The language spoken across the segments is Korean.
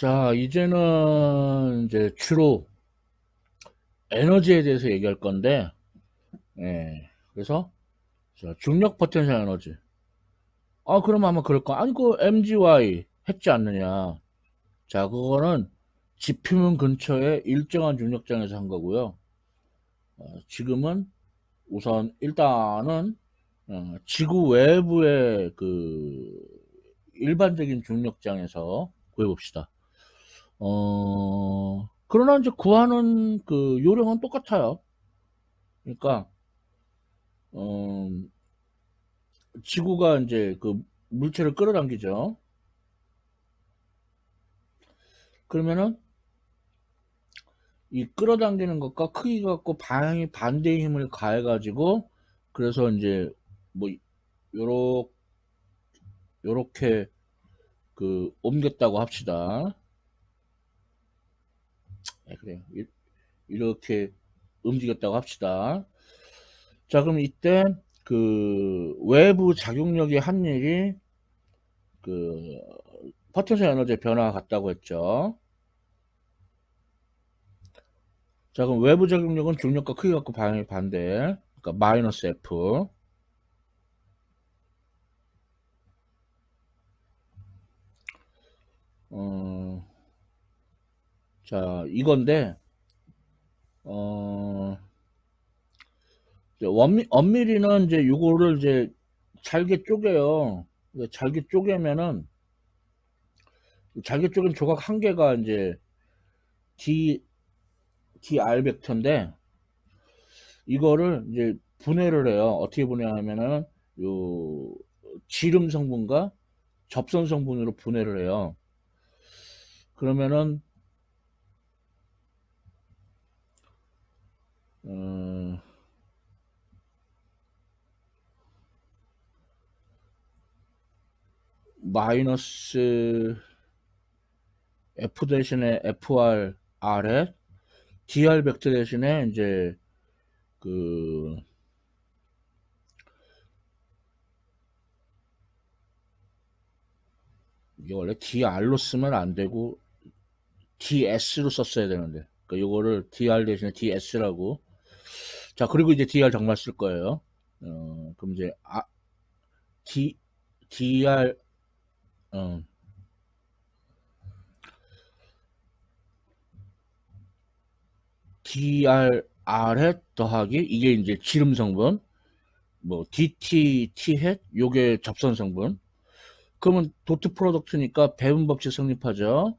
자, 이제는 이제 주로 에너지에 대해서 얘기할 건데, 그래서 자, 중력 포텐셜 에너지. 아, 그럼 아마 그럴 거. 아니, 그 MGY 했지 않느냐. 자, 그거는 지표면 근처에 일정한 중력장에서 한 거고요. 지금은 우선 일단은 지구 외부의 그 일반적인 중력장에서 구해봅시다. 그러나 이제 구하는 그 요령은 똑같아요. 그러니까 어, 지구가 이제 그 물체를 끌어당기죠. 그러면은 이 끌어당기는 것과 크기 갖고 방향이 반대의 힘을 가해가지고 그래서 이제 뭐 요렇 요렇게 그 옮겼다고 합시다. 네, 그래요. 이렇게 움직였다고 합시다. 자, 그럼 이때 그 외부 작용력이 한 일이 그 포텐셜 에너지의 변화가 같다고 했죠. 자, 그럼 외부 작용력은 중력과 크기 갖고 방향이 반대. 그러니까 마이너스 F. 어, 자, 이건데, 어, 이제 엄밀히는 이제 요거를 이제 잘게 쪼개요. 잘게 쪼개면은, 잘게 쪼갠 조각 한 개가 이제 D, dr 벡터인데, 이거를 이제 분해를 해요. 어떻게 분해하면은, 요, 지름 성분과 접선 성분으로 분해를 해요. 그러면은, 어, 마이너스 F 대신에 FR, R에 DR 벡터 대신에 이제 그 이게 원래 DR로 쓰면 안 되고 DS로 썼어야 되는데 그러니까 이거를 DR 대신에 DS라고. 자, 그리고 이제 DR 정말 쓸 거예요. 그럼 이제 D DR 어, DRR에 더하기 이게 이제 지름 성분 뭐 DT 햇 요게 접선 성분. 그러면 도트 프로덕트니까 배분 법칙 성립하죠.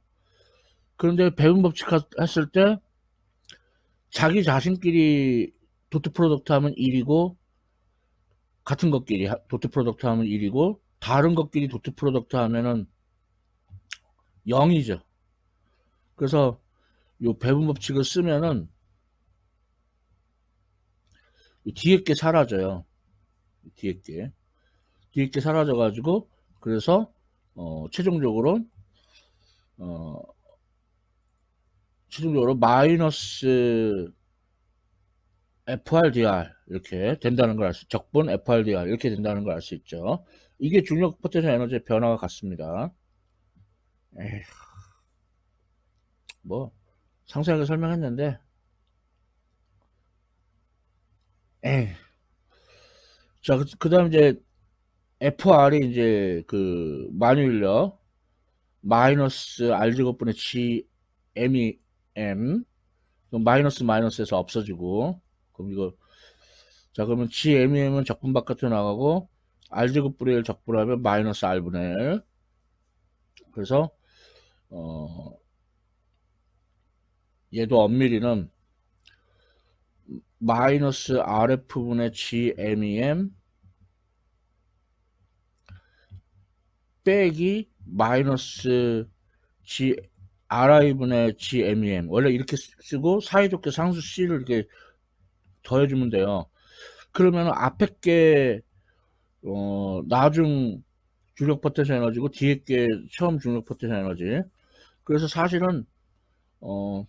그런데 배분 법칙 했을 때 자기 자신끼리 도트 프로덕트 하면 1이고 같은 것끼리 도트 프로덕트 하면 1이고 다른 것끼리 도트 프로덕트 하면은 0이죠. 그래서 요 배분 법칙을 쓰면은 뒤에 게 사라져요. 뒤에 게. 뒤에 게 사라져 가지고 그래서 최종적으로 어 최종적으로 마이너스 FRDR 이렇게 된다는 걸 알 수, 적분 FRDR 이렇게 된다는 걸 알 수 있죠. 이게 중력 포텐셜 에너지의 변화가 같습니다. 에이, 뭐 상세하게 설명했는데, 에이. 자, 그다음 이제 FR이 이제 그 만유인력 마이너스 R 제곱분의 G M이 M, 그럼 마이너스 마이너스에서 없어지고, 그럼 이거 자, 그러면 G M이 M은 적분 바깥으로 나가고 R 제곱분의 1 적분하면 마이너스 R분의 L. 그래서 어 얘도 엄밀히는 마이너스 RF분의 GMEM 빼기 마이너스 G RI분의 GMEM 원래 이렇게 쓰고 사이좋게 상수 C를 이렇게 더해주면 돼요. 그러면 앞에 게 나중 중력 포텐셜 에너지고 뒤에 게 처음 중력 포텐셜 에너지. 그래서 사실은 어,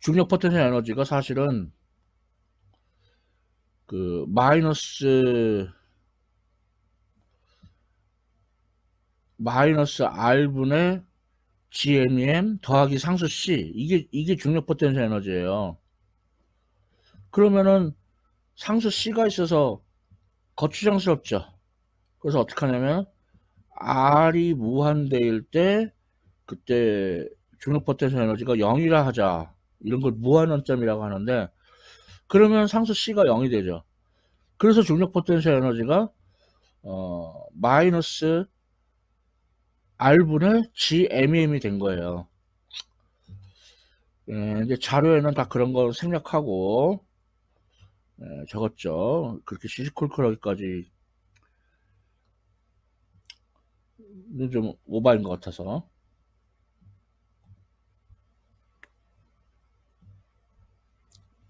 중력 포텐셜 에너지가 사실은 그 마이너스 R분의 GMEM 더하기 상수 C. 이게 중력 포텐셜 에너지예요. 그러면은 상수 C가 있어서 거추장스럽죠. 그래서 어떻게 하냐면 R이 무한대일 때 그때 중력 포텐셜 에너지가 0이라 하자. 이런 걸 무한원점이라고 하는데 그러면 상수 C가 0이 되죠. 그래서 중력 포텐셜 에너지가 마이너스 R분의 GMEM이 된 거예요. 예, 이제 자료에는 다 그런 거 생략하고 적었죠. 그렇게 시시콜콜하기까지 좀 오바인 것 같아서.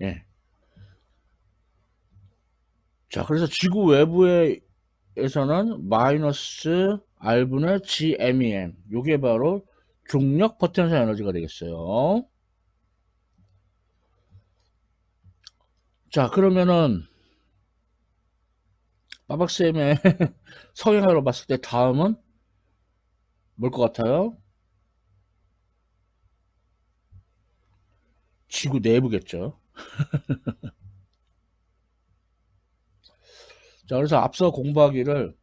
예. 자, 그래서 지구 외부에서는 마이너스 R분의 GMEM. 요게 바로 중력 포텐셜 에너지가 되겠어요. 자, 그러면은 빠박쌤의 성향으로 봤을 때 다음은 뭘 것 같아요? 지구 내부겠죠. 자, 그래서 앞서 공부하기를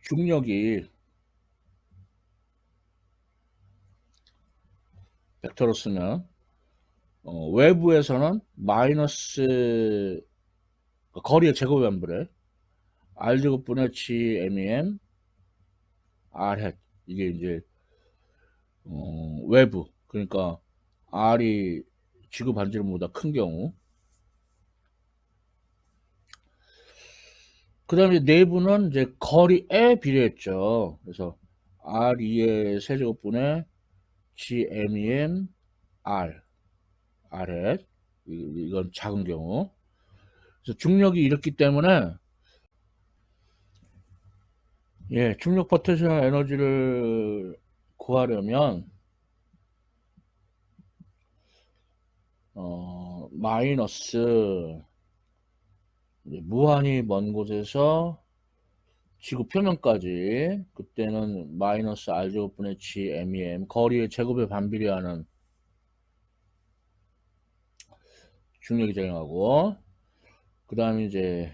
중력이 벡터로 쓰면 외부에서는 마이너스 거리의 제곱변분에 r제곱분의 gmem rhet 이게 이제 외부 그러니까 r이 지구 반지름보다 큰 경우 그 다음에 내부는 이제 거리에 비례했죠. 그래서 r2의 세제곱분의 gmem r rhet 이건 작은 경우 그래서 중력이 이렇기 때문에 예, 중력 포텐셜 에너지를 구하려면 마이너스 무한히 먼 곳에서 지구 표면까지 그때는 마이너스 r제곱분의 gmem 거리의 제곱에 반비례하는 중력이 작용하고 그 다음에 이제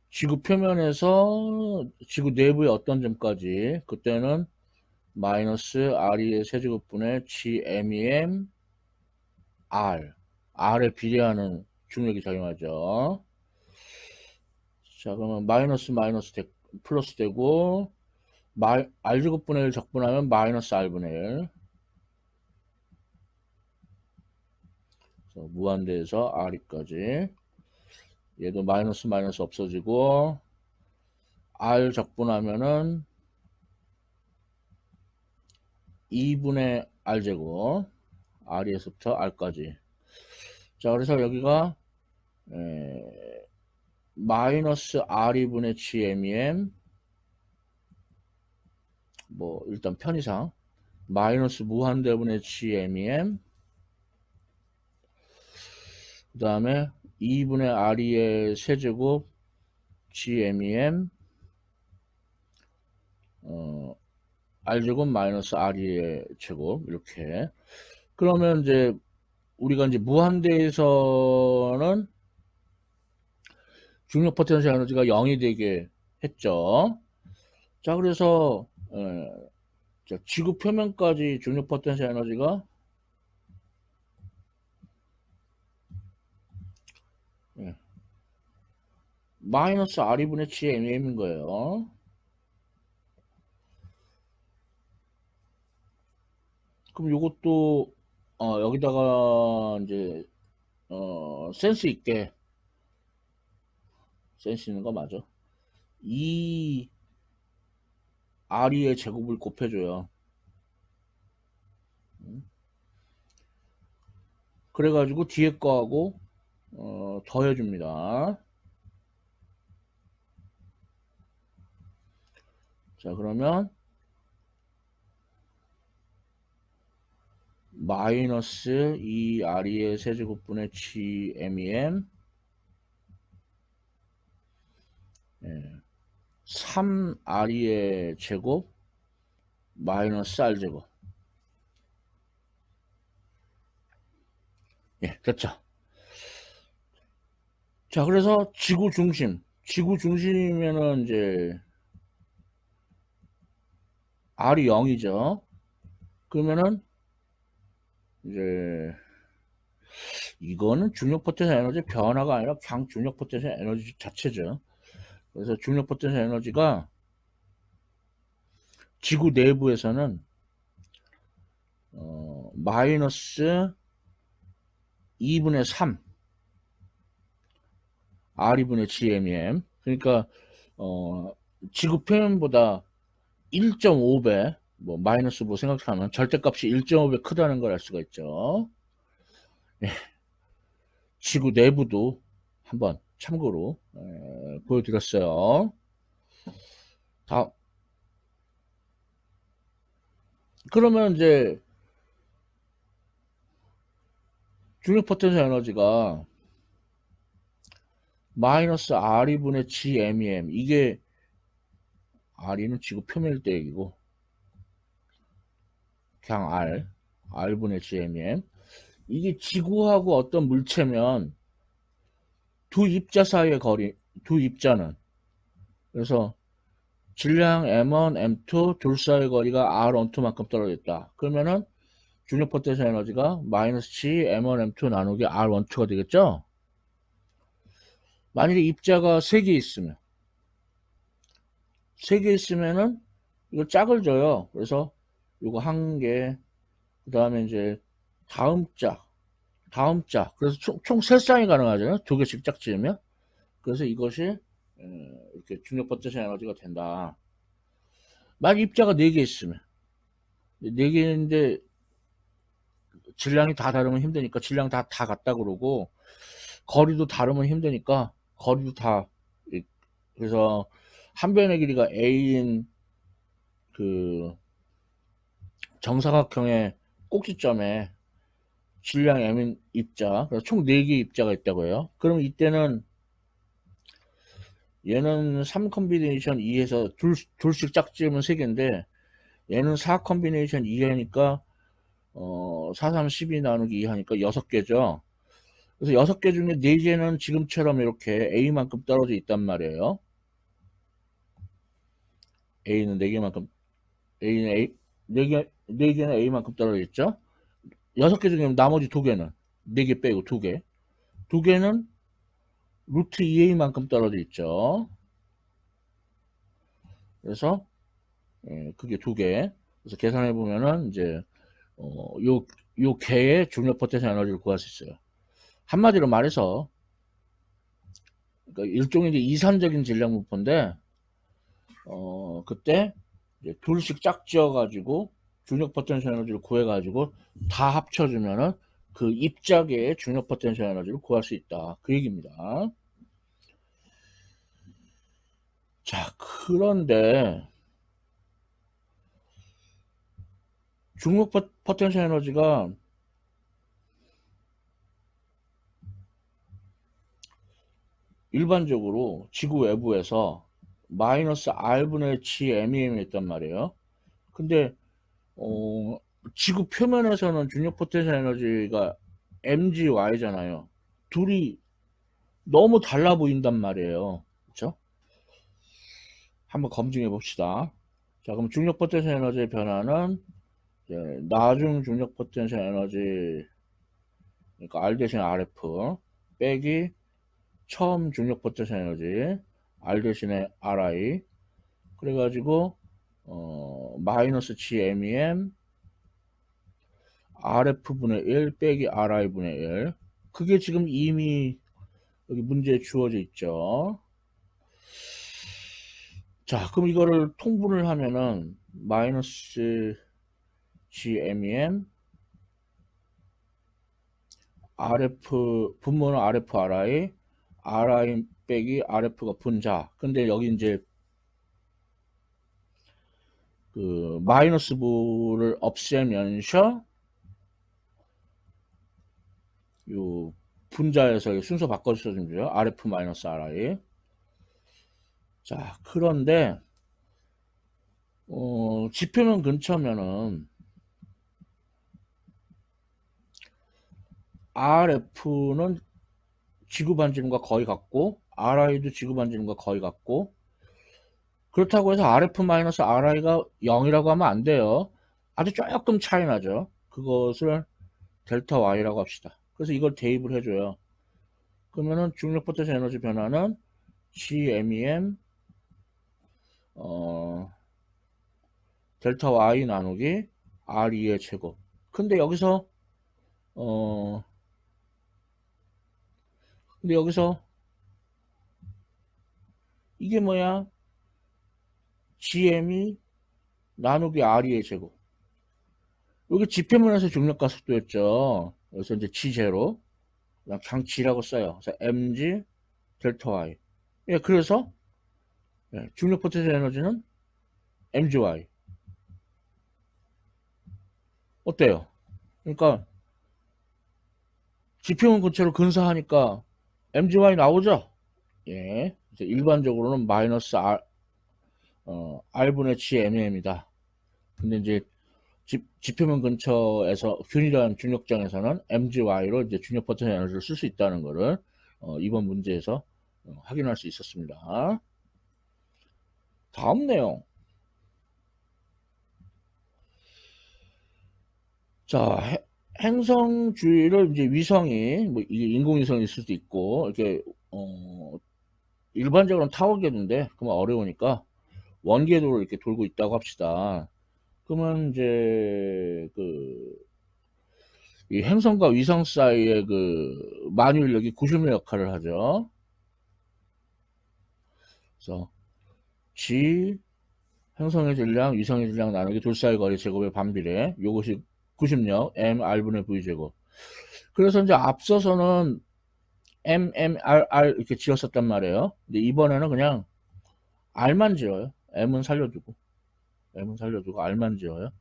지구 표면에서 지구 내부의 어떤 점까지 그때는 마이너스 r2의 세제곱분의 gmem r에 비례하는 중력이 작용하죠. 자, 그러면 마이너스 마이너스 플러스 되고 r제곱분의 1 적분하면 마이너스 r분의 1 무한대에서 r까지 얘도 마이너스 마이너스 없어지고 r 적분하면은 2분의 r제곱 r에서부터 r까지 자 그래서 여기가 마이너스 r2분의 gmem 뭐 일단 편의상 마이너스 무한대분의 gmem 그 다음에 2분의 r2의 세제곱 gmem r제곱 마이너스 r2의 제곱 이렇게 그러면 이제 우리가 이제 무한대에서는 중력 포텐셜 에너지가 0이 되게 했죠. 자 그래서 자, 지구 표면까지 중력 포텐셜 에너지가 마이너스 r2분의 gmem인 거예요. 그럼 요것도 여기다가 이제 센스 있게 센스 있는 거 맞아? 이 r의 제곱을 곱해줘요. 그래가지고 뒤에 거하고 더해줍니다. 자 그러면 마이너스 2r의 세제곱분의 gmem 3r의 제곱 마이너스 R제곱. 예, 됐죠. 자, 그래서 지구 중심이면은 이제 R이 0이죠. 그러면은 이제 이거는 중력 포텐셜 에너지 변화가 아니라 그냥 중력 포텐셜 에너지 자체죠. 그래서 중력 포텐셜 에너지가 지구 내부에서는 마이너스 2분의 3 R2분의 GMEM. 그러니까 지구 표면보다 1.5배 뭐 마이너스 뭐 생각하면 절대값이 1.5배 크다는 걸 알 수가 있죠. 예, 지구 내부도 한번 참고로 보여드렸어요. 다 그러면 이제 중력 포텐셜 에너지가 마이너스 R2분의 GMEM 이게 R이는 지구 표면일 때 얘기고 그냥 R분의 GMEM 이게 지구하고 어떤 물체면 두 입자 사이의 거리 두 입자는 그래서 질량 M1, M2 둘 사이의 거리가 R12만큼 떨어졌다. 그러면은 중력 포텐셜 에너지가 마이너스 G M1, M2 나누기 R12가 되겠죠? 만약에 입자가 3개 있으면 3개 있으면은 이거 짝을 줘요. 그래서 이거 한 개, 그 다음에 이제 다음 짝, 다음 짝. 그래서 총 3쌍이 가능하잖아요. 2개씩 짝 지으면. 그래서 이것이 이렇게 중력 포텐셜 에너지가 된다. 만약 입자가 4개 있으면 4개인데 질량이 다 다르면 힘드니까 질량 다 같다 그러고 거리도 다르면 힘드니까 거리도 다 그래서 한 변의 길이가 A인 그 정사각형의 꼭지점에 질량 M인 입자 그래서 총 4개의 입자가 있다고 해요. 그럼 이때는 얘는 3 컨비네이션 2에서 둘씩 짝지으면 3개인데 얘는 4 컨비네이션 2 하니까 4, 3, 12 나누기 2 하니까 6개죠. 그래서 6개 중에 4개는 지금처럼 이렇게 A만큼 떨어져 있단 말이에요. A는 4개만큼, A는 A, 4개는 A만큼 떨어져 있죠. 6개 중에 나머지 2개는, 4개 빼고 2개. 2개는 루트 2A만큼 떨어져 있죠. 그래서, 그게 2개. 그래서 계산해보면은, 이제, 요 개의 중력 포텐셜 에너지를 구할 수 있어요. 한마디로 말해서, 그러니까 일종의 이제 이산적인 질량 분포인데, 그때 이제 둘씩 짝지어가지고 중력 포텐셜 에너지를 구해가지고 다 합쳐주면은 그 입자계의 중력 포텐셜 에너지를 구할 수 있다. 그 얘기입니다. 자, 그런데 중력 포텐셜 에너지가 일반적으로 지구 외부에서 마이너스 R분의 GMEM이 있단 말이에요. 근데 지구 표면에서는 중력 포텐셜 에너지가 mgy잖아요. 둘이 너무 달라 보인단 말이에요. 그렇죠? 한번 검증해 봅시다. 자, 그럼 중력 포텐셜 에너지의 변화는 이제 나중 중력 포텐셜 에너지 그러니까 R 대신 RF 빼기 처음 중력 포텐셜 에너지 R 대신에 RI 그래가지고 마이너스 GMEM RF분의 1 빼기 RI분의 1 그게 지금 이미 여기 문제에 주어져 있죠. 자, 그럼 이거를 통분을 하면은 마이너스 GMEM RF 분모는 RF RI 빼기 RF가 분자. 근데 여기 이제 그 마이너스 부를 없애면서 요 분자에서 순서 바꿔주시면 돼요. RF 마이너스 RI. 자, 그런데 지표면 근처면은 RF는 지구 반지름과 거의 같고 RI도 지구 반지름과 거의 같고, 그렇다고 해서 RF-RI가 0이라고 하면 안 돼요. 아주 조금 차이 나죠. 그것을 델타 Y라고 합시다. 그래서 이걸 대입을 해줘요. 그러면은 중력 포텐셜 에너지 변화는 GMEM 델타 Y 나누기 R2의 제곱. 근데 여기서 어 근데 여기서 이게 뭐야? GM이 나누기 R2의 제곱. 여기 지표면에서 중력가 속도였죠. 그래서 이제 G0 그냥 G라고 써요. 그래서 mg 델타 Y. 예, 그래서 중력 포텐셜 에너지는 mgy. 어때요? 그러니까 지표면 근처로 근사하니까 mgy 나오죠? 예. 그래서 일반적으로는 마이너스 r분의 gm입니다. 근데 이제 지표면 근처에서 균일한 중력장에서는 mgy로 이제 중력 포텐셜 에너지를 쓸 수 있다는 것을 이번 문제에서 확인할 수 있었습니다. 다음 내용. 자, 행성 주위를 이제 위성이, 뭐 이게 인공위성일 수도 있고, 이렇게 일반적으로는 타워 궤도인데 그러면 어려우니까 원궤도를 이렇게 돌고 있다고 합시다. 그러면 이제 이 행성과 위성 사이의 그 만유인력이 구심의 역할을 하죠. 그래서 G 행성의 질량, 위성의 질량 나누기 둘 사이 거리 제곱의 반비례. 요것이 구심력 M R분의 V 제곱. 그래서 이제 앞서서는 MMRR 이렇게 지었었단 말이에요. 근데 이번에는 그냥 R만 지어요. M은 살려두고 R만 지어요.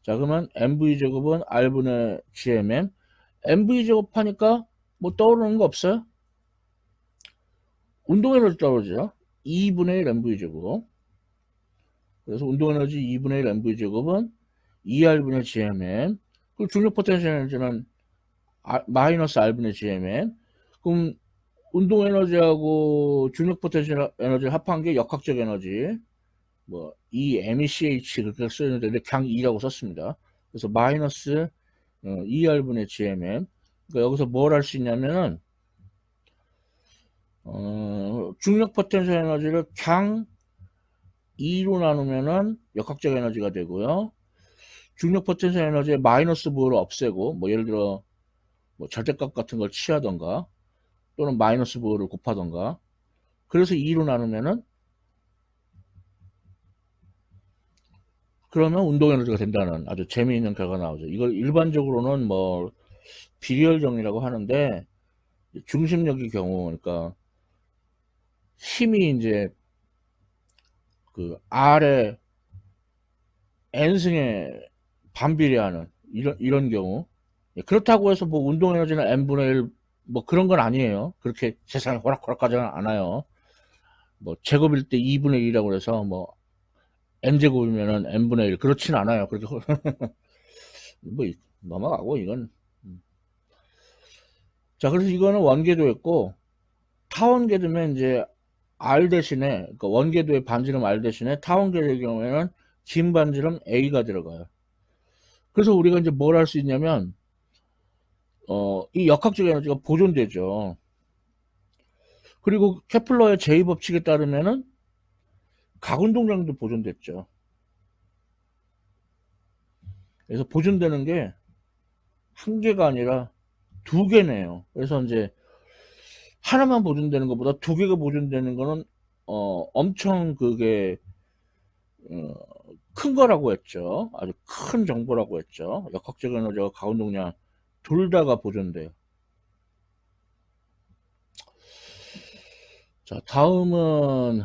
자, 그러면 MV 제곱은 R분의 GMM. MV 제곱하니까 뭐 떠오르는 거 없어요? 운동에너지 떨어지죠. 2분의 1 MV 제곱. 그래서 운동에너지 2분의 1 MV 제곱은 2R분의 GMM. 그리고 중력 포텐셜 에너지는 마이너스 R분의 GMM. 그럼 운동에너지하고 중력 포텐셜 에너지를 합한 게 역학적 에너지. 뭐 EMECH 그렇게 쓰는데 그냥 E라고 썼습니다. 그래서 마이너스 2R분의 GMM. 그러니까 여기서 뭘 할 수 있냐면은 중력 포텐셜 에너지를 그냥 2로 나누면은 역학적 에너지가 되고요. 중력 포텐셜 에너지의 마이너스 부호를 없애고, 뭐 예를 들어 뭐 절대값 같은 걸 취하던가 또는 마이너스 부호를 곱하던가, 그래서 2로 나누면은 그러면 운동 에너지가 된다는 아주 재미있는 결과가 나오죠. 이걸 일반적으로는 뭐 비리얼 정리라고 하는데, 중심력의 경우, 그러니까 힘이 이제 그 R의 N승에 반비례하는 이런 경우. 그렇다고 해서 뭐 운동 에너지는 N분의 1 뭐 그런 건 아니에요. 그렇게 세상에 호락호락하지는 않아요. 뭐 제곱일 때 2분의 1이라고 해서 뭐 N제곱이면은 N분의 1 그렇진 않아요. 그렇게 뭐 넘어가고 이건. 자, 그래서 이거는 원궤도였고, 타원궤도면 이제 R 대신에, 그러니까 원궤도의 반지름 R 대신에 타원궤도의 경우에는 긴 반지름 A가 들어가요. 그래서 우리가 이제 뭘 할 수 있냐면, 이 역학적 에너지가 보존되죠. 그리고 케플러의 제2법칙에 따르면은 각운동량도 보존됐죠. 그래서 보존되는 게 한 개가 아니라 두 개네요. 그래서 이제 하나만 보존되는 것보다 두 개가 보존되는 거는 엄청 그게 어, 큰 거라고 했죠. 아주 큰 정보라고 했죠. 역학적 에너지와 가운동량 둘 다가 보존돼요. 자, 다음은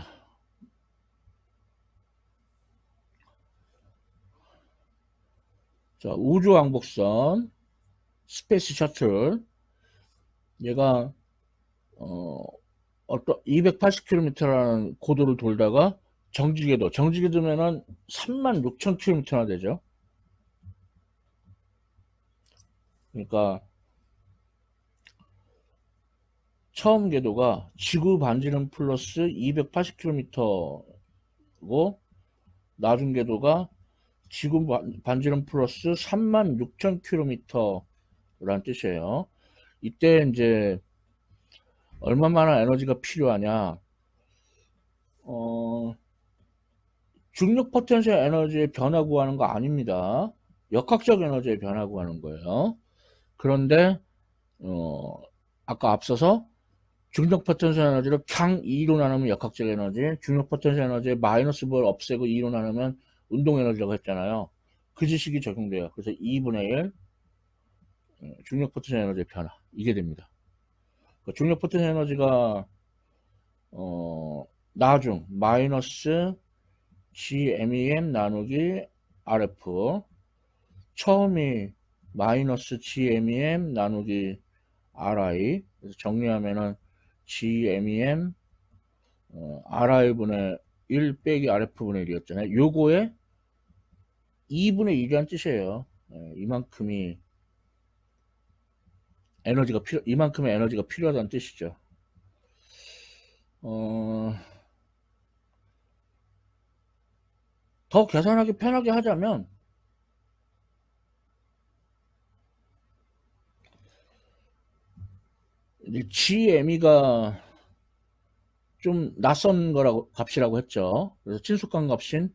자, 우주왕복선 스페이스 셔틀. 얘가 어떤 280km라는 고도를 돌다가 정지궤도면은 36,000km나 되죠. 그러니까 처음 궤도가 지구 반지름 플러스 280km고 나중 궤도가 지구 반지름 플러스 36,000km라는 뜻이에요. 이때 이제 얼마만한 에너지가 필요하냐? 중력 포텐셜 에너지의 변화 구하는 거 아닙니다. 역학적 에너지의 변화 구하는 거예요. 그런데 아까 앞서서 중력 포텐셜 에너지를 강 2로 나누면 역학적 에너지, 중력 포텐셜 에너지의 마이너스 부를 없애고 2로 나누면 운동 에너지라고 했잖아요. 그 지식이 적용돼요. 그래서 2분의 1 중력 포텐셜 에너지의 변화 이게 됩니다. 그 중력 포텐셜 에너지가 나중 마이너스 GMEM 나누기 RF 처음이 마이너스 GMEM 나누기 RI 그래서 정리하면은 GMEM RI분의 1 빼기 RF분의 1이었잖아요. 요거에 2분의 1이란 뜻이에요. 이만큼의 에너지가 필요하다는 뜻이죠. 더 계산하기 편하게 하자면 GME가 좀 낯선 값이라고 했죠. 그래서 친숙한 값인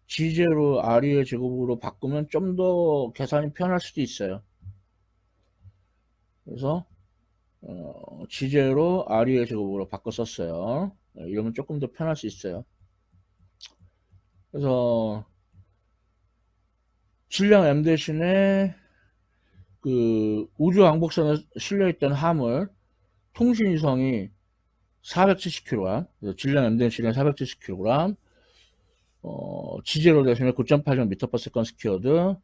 G0 RE의 제곱으로 바꾸면 좀 더 계산이 편할 수도 있어요. 그래서 G0 RE의 제곱으로 바꿔 썼어요. 이러면 조금 더 편할 수 있어요. 그래서 질량 M 대신에 그 우주 왕복선에 실려있던 화물 통신위성이 470kg, 질량 M 대신에 470kg, G0 대신에 9.86m/s 스퀘어드,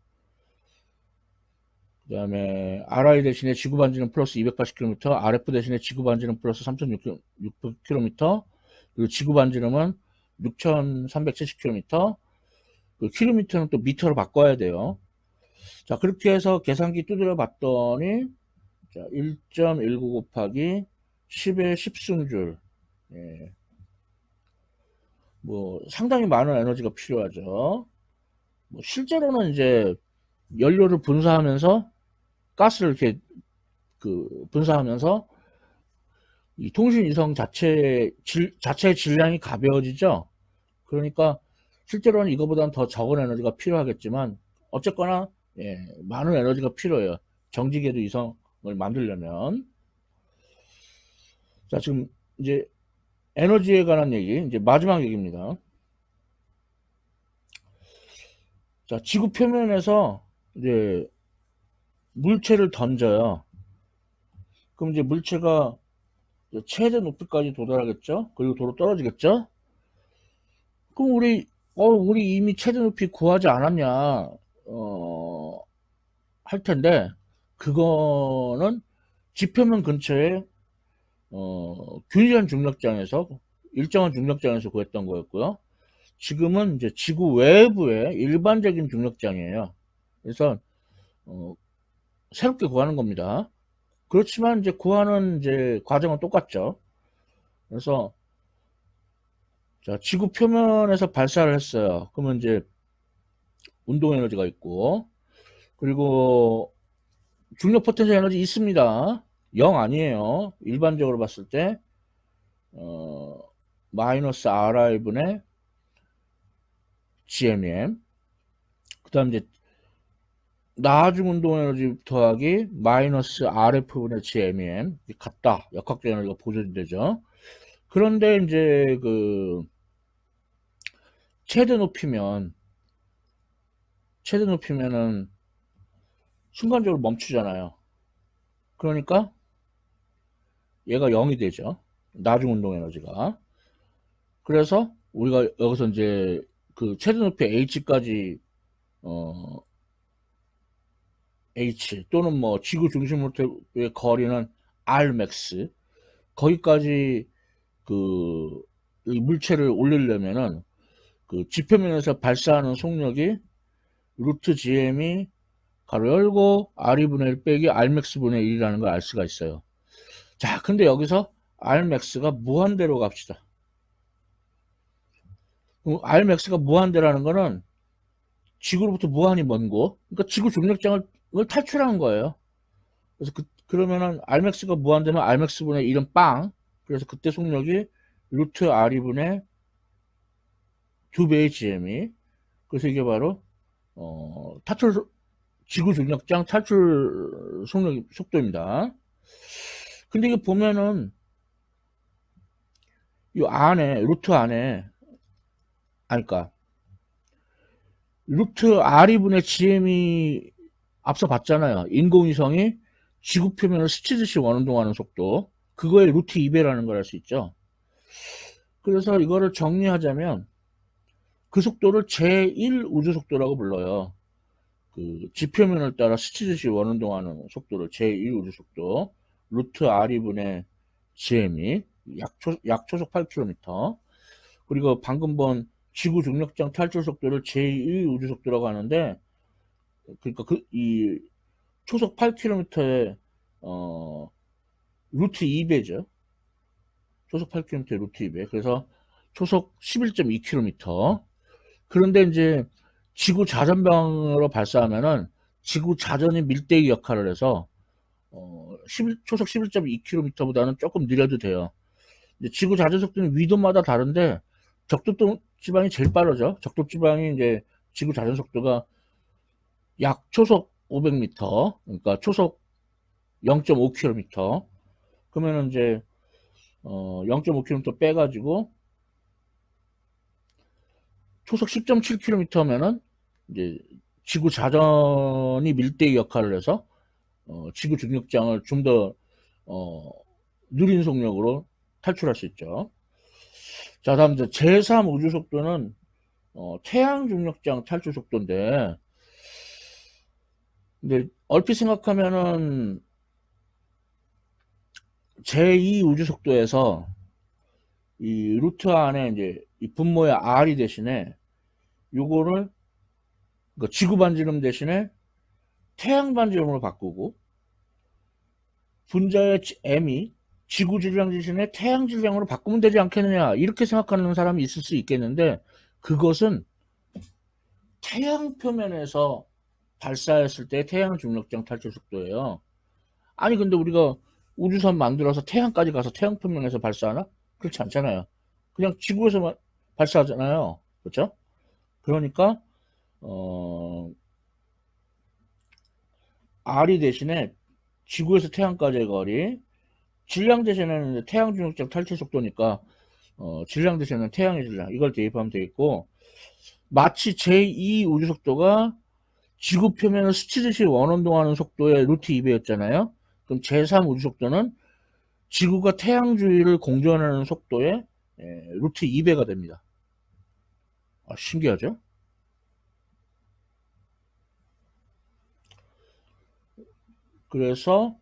그 다음에 RI 대신에 지구 반지름 플러스 280km, RF 대신에 지구 반지름 플러스 3,600km, 그리고 지구 반지름은 6,370km, 그 킬로미터는 또 미터로 바꿔야 돼요. 자, 그렇게 해서 계산기 두드려 봤더니, 자, 1.19 곱하기 10의 10승줄. 예. 뭐, 상당히 많은 에너지가 필요하죠. 뭐 실제로는 이제 연료를 분사하면서 가스를 이렇게 분사하면서 이 통신 위성 자체의 질량이 가벼워지죠. 그러니까 실제로는 이거보다는 더 적은 에너지가 필요하겠지만 어쨌거나 예, 많은 에너지가 필요해요. 정지궤도 위성을 만들려면. 자, 지금 이제 에너지에 관한 얘기, 이제 마지막 얘기입니다. 자, 지구 표면에서 이제 물체를 던져요. 그럼 이제 물체가 최대 높이까지 도달하겠죠? 그리고 도로 떨어지겠죠? 그럼 우리 이미 최대 높이 구하지 않았냐? 할 텐데, 그거는 지표면 근처에, 균일한 중력장에서, 일정한 중력장에서 구했던 거였고요. 지금은 이제 지구 외부의 일반적인 중력장이에요. 그래서, 새롭게 구하는 겁니다. 그렇지만 이제 구하는 이제 과정은 똑같죠. 그래서, 자, 지구 표면에서 발사를 했어요. 그러면 이제 운동 에너지가 있고, 그리고 중력 포텐셜 에너지 있습니다. 0 아니에요. 일반적으로 봤을 때, 어, 마이너스 RI분의 GMM. 그 다음 이제 나중 운동 에너지 더하기 마이너스 RF분의 GMM. 같다. 역학적 에너지가 보존이 되죠. 그런데 이제 그 최대 높이면은 순간적으로 멈추잖아요. 그러니까 얘가 0이 되죠. 나중 운동 에너지가. 그래서 우리가 여기서 이제 그 최대 높이 H까지 어 H 또는 뭐 지구 중심으로의 거리는 Rmax 거기까지 그 이 물체를 올리려면은 그 지표면에서 발사하는 속력이 루트 GM이 가로 열고 R분의 1 빼기 Rmax분의 1이라는 걸 알 수가 있어요. 자, 근데 여기서 Rmax가 무한대로 갑시다. Rmax가 무한대라는 거는 지구로부터 무한히 먼 곳, 그러니까 지구 중력장을 탈출한 거예요. 그래서 그러면은 Rmax가 무한대면 Rmax분의 1은 빵. 그래서 그때 속력이 루트 R분의 2배의 GM이. 그래서 이게 바로 탈출 지구 중력장 탈출 속도입니다. 근데 이게 보면은 이 안에 루트 안에 아니까 루트 R분의 GM이 앞서 봤잖아요. 인공위성이 지구 표면을 스치듯이 원운동하는 속도, 그거의 루트 2배라는 걸 알 수 있죠. 그래서 이거를 정리하자면 그 속도를 제1 우주속도라고 불러요. 그 지표면을 따라 스치듯이 원운동하는 속도를 제1 우주속도, 루트 R분의 GM이 약 초속 8km. 그리고 방금 본 지구 중력장 탈출 속도를 제2 우주속도라고 하는데, 그러니까 이 초속 8km의 루트 2배죠. 초속 8km의 루트 2배. 그래서 초속 11.2km. 그런데 이제 지구 자전방으로 발사하면은 지구 자전이 밀대기 역할을 해서 초속 11.2km보다는 조금 느려도 돼요. 지구 자전 속도는 위도마다 다른데 적도 지방이 제일 빠르죠. 적도 지방이 이제 지구 자전 속도가 약 초속 500m, 그러니까 초속 0.5km. 그러면은 이제 0.5km 빼가지고 초속 10.7km면은 이제 지구 자전이 밀대기 역할을 해서 지구 중력장을 좀 더 느린 속력으로 탈출할 수 있죠. 자, 다음 이제 제3 우주 속도는 태양 중력장 탈출 속도인데, 근데 얼핏 생각하면은 제2 우주 속도에서 이 루트 안에 이제 이 분모의 R이 대신에 요거를 그러니까 지구 반지름 대신에 태양 반지름으로 바꾸고, 분자의 M이 지구 질량 대신에 태양 질량으로 바꾸면 되지 않겠느냐, 이렇게 생각하는 사람이 있을 수 있겠는데, 그것은 태양 표면에서 발사했을 때 태양 중력장 탈출 속도예요. 아니 근데 우리가 우주선 만들어서 태양까지 가서 태양 표면에서 발사하나? 그렇지 않잖아요. 그냥 지구에서 발사하잖아요. 그렇죠? 그러니까 R이 대신에 지구에서 태양까지의 거리, 질량 대신에는 태양 중력장 탈출 속도니까 질량 대신에는 태양의 질량, 이걸 대입하면 되겠고, 마치 제2 우주 속도가 지구 표면을 스치듯이 원운동하는 속도의 루트 2배였잖아요. 그럼 제3 우주 속도는 지구가 태양 주위를 공전하는 속도의 루트 2배가 됩니다. 신기하죠? 그래서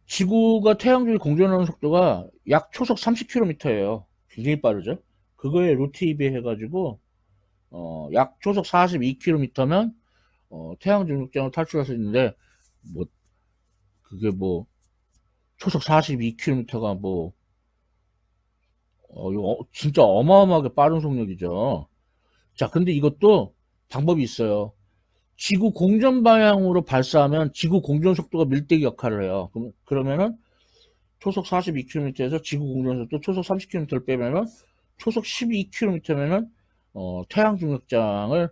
지구가 태양 주위 공전하는 속도가 약 초속 30km예요. 굉장히 빠르죠? 그거에 루트 2배 해가지고 약 초속 42km면 태양 중력장을 탈출할 수 있는데, 뭐 그게 뭐 초속 42km가 뭐 이거 진짜 어마어마하게 빠른 속력이죠. 자, 근데 이것도 방법이 있어요. 지구 공전 방향으로 발사하면 지구 공전 속도가 밀대기 역할을 해요. 그러면은 초속 42km에서 지구 공전 속도 초속 30km를 빼면은 초속 12km면은 태양 중력장을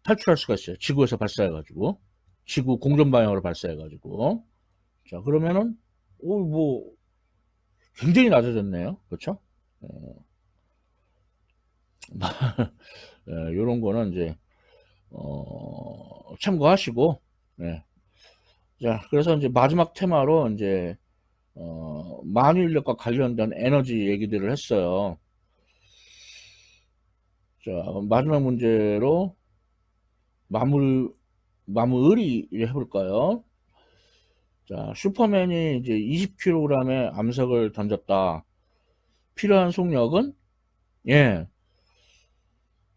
탈출할 수가 있어요. 지구에서 발사해가지고, 지구 공전 방향으로 발사해가지고. 자, 그러면은 뭐 굉장히 낮아졌네요. 그렇죠? 이런 거는 이제 참고하시고. 네. 자, 그래서 이제 마지막 테마로 이제 만유인력과 관련된 에너지 얘기들을 했어요. 자, 마지막 문제로 마무리 해볼까요? 자, 슈퍼맨이 이제 20kg의 암석을 던졌다. 필요한 속력은 예.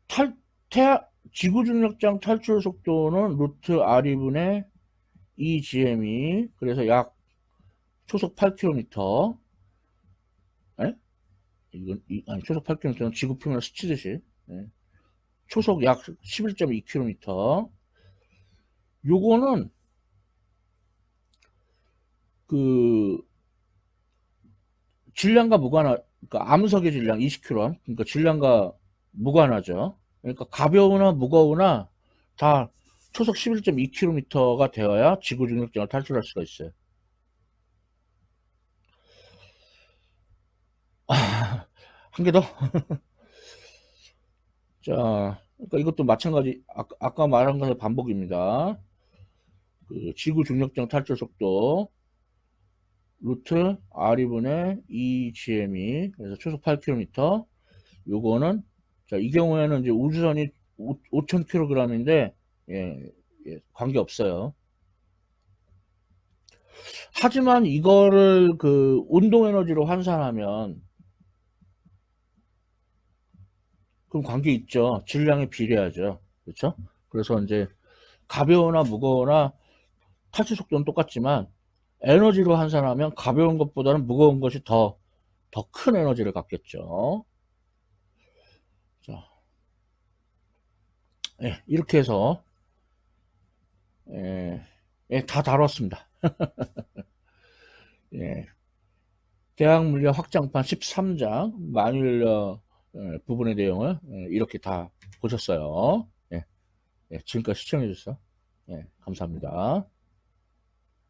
탈, 태, 지구 중력장 탈출 속도는 루트 R이분의 2gm이, 그래서 약 초속 8km. 예? 아니, 초속 8km는 지구 표면을 스치듯이. 예. 초속 약 11.2km. 요거는, 그, 질량과 그러니까 암석의 질량 20kg, 그러니까 질량과 무관하죠. 그러니까 가벼우나 무거우나 다 초속 11.2km가 되어야 지구 중력장을 탈출할 수가 있어요. 한 개 더? 자, 그러니까 이것도 마찬가지, 아까 말한 것의 반복입니다. 그 지구 중력장 탈출 속도, 루트 R분의 2gm이, 그래서 초속 8km. 요거는, 자, 이 경우에는 이제 우주선이 5,000kg인데, 예, 예, 관계 없어요. 하지만 이거를 그 운동 에너지로 환산하면, 그럼 관계 있죠. 질량에 비례하죠. 그렇죠? 그래서 이제 가벼우나 무거우나 탈출 속도는 똑같지만 에너지로 환산하면 가벼운 것보다는 무거운 것이 더 큰 에너지를 갖겠죠. 자, 예, 이렇게 해서 예, 예, 다 다뤘습니다. 예, 대학물리학 확장판 13장 만유인력 부분의 내용을 이렇게 다 보셨어요. 예, 예, 지금까지 시청해 주셔서 감사합니다.